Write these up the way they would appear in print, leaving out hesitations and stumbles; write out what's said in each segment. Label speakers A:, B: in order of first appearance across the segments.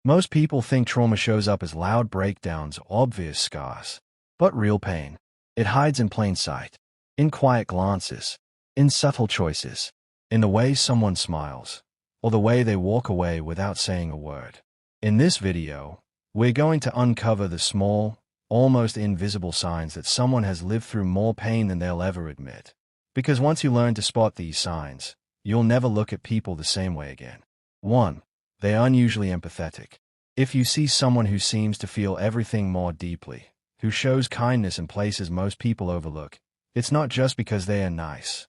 A: Most people think trauma shows up as loud breakdowns or obvious scars. But real pain, it hides in plain sight, in quiet glances, in subtle choices, in the way someone smiles, or the way they walk away without saying a word. In this video, we're going to uncover the small, almost invisible signs that someone has lived through more pain than they'll ever admit. Because once you learn to spot these signs, you'll never look at people the same way again. 1. They are unusually empathetic. If you see someone who seems to feel everything more deeply, who shows kindness in places most people overlook, it's not just because they are nice.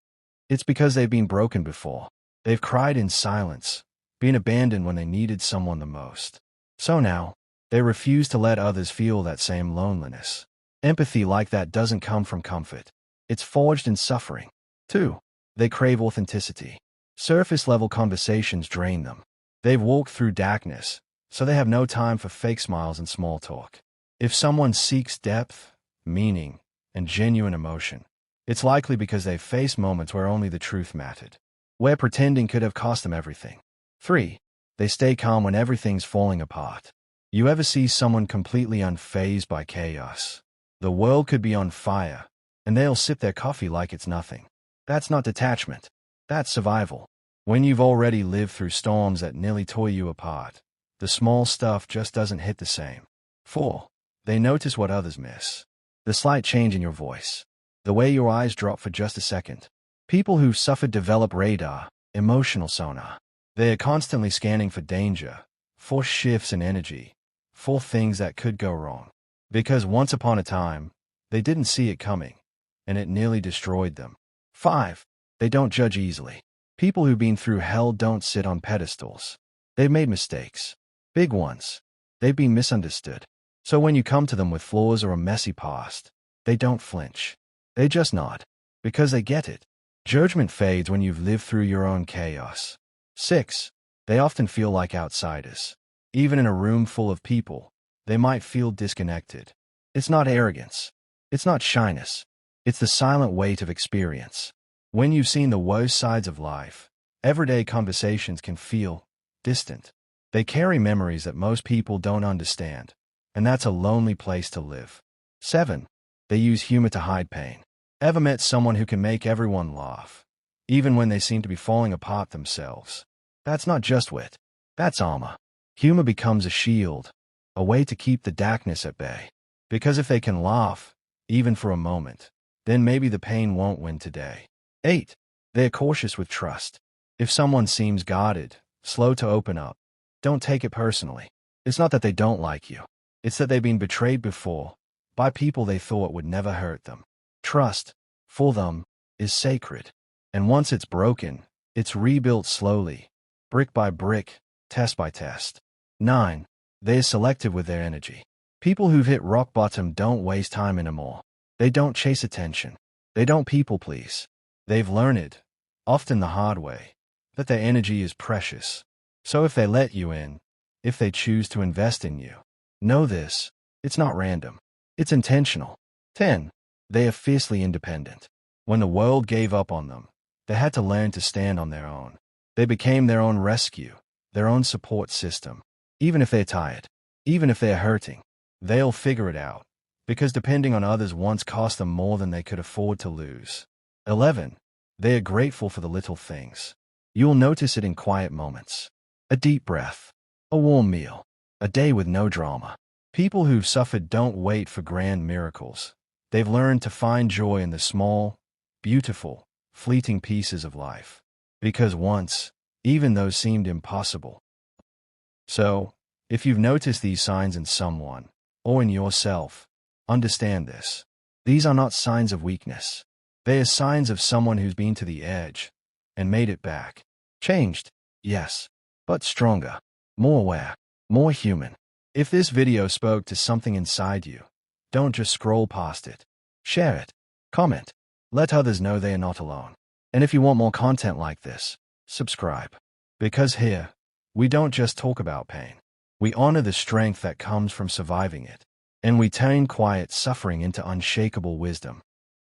A: It's because they've been broken before. They've cried in silence, been abandoned when they needed someone the most. So now, they refuse to let others feel that same loneliness. Empathy like that doesn't come from comfort. It's forged in suffering. 2. They crave authenticity. Surface-level conversations drain them. They've walked through darkness, so they have no time for fake smiles and small talk. If someone seeks depth, meaning, and genuine emotion, it's likely because they've faced moments where only the truth mattered, where pretending could have cost them everything. 3. They stay calm when everything's falling apart. You ever see someone completely unfazed by chaos? The world could be on fire, and they'll sip their coffee like it's nothing. That's not detachment. That's survival. When you've already lived through storms that nearly tore you apart, the small stuff just doesn't hit the same. 4. They notice what others miss. The slight change in your voice. The way your eyes drop for just a second. People who've suffered develop radar, emotional sonar. They are constantly scanning for danger, for shifts in energy, for things that could go wrong. Because once upon a time, they didn't see it coming, and it nearly destroyed them. 5. They don't judge easily. People who've been through hell don't sit on pedestals. They've made mistakes. Big ones. They've been misunderstood. So when you come to them with flaws or a messy past, they don't flinch. They just nod. Because they get it. Judgment fades when you've lived through your own chaos. 6. They often feel like outsiders. Even in a room full of people, they might feel disconnected. It's not arrogance. It's not shyness. It's the silent weight of experience. When you've seen the worst sides of life, everyday conversations can feel distant. They carry memories that most people don't understand, and that's a lonely place to live. 7. They use humor to hide pain. Ever met someone who can make everyone laugh, even when they seem to be falling apart themselves? That's not just wit. That's armor. Humor becomes a shield, a way to keep the darkness at bay. Because if they can laugh, even for a moment, then maybe the pain won't win today. 8. They're cautious with trust. If someone seems guarded, slow to open up, don't take it personally. It's not that they don't like you. It's that they've been betrayed before, by people they thought would never hurt them. Trust, for them, is sacred. And once it's broken, it's rebuilt slowly, brick by brick, test by test. 9. They're selective with their energy. People who've hit rock bottom don't waste time anymore. They don't chase attention. They don't people please. They've learned it, often the hard way, that their energy is precious. So if they let you in, if they choose to invest in you, know this, it's not random. It's intentional. 10. They are fiercely independent. When the world gave up on them, they had to learn to stand on their own. They became their own rescue, their own support system. Even if they're tired, even if they're hurting, they'll figure it out, because depending on others once cost them more than they could afford to lose. 11. They are grateful for the little things. You'll notice it in quiet moments. A deep breath, a warm meal, a day with no drama. People who've suffered don't wait for grand miracles. They've learned to find joy in the small, beautiful, fleeting pieces of life. Because once, even those seemed impossible. So, if you've noticed these signs in someone, or in yourself, understand this. These are not signs of weakness. They are signs of someone who's been to the edge, and made it back. Changed, yes, but stronger, more aware, more human. If this video spoke to something inside you, don't just scroll past it. Share it. Comment. Let others know they are not alone. And if you want more content like this, subscribe. Because here, we don't just talk about pain. We honor the strength that comes from surviving it. And we turn quiet suffering into unshakable wisdom.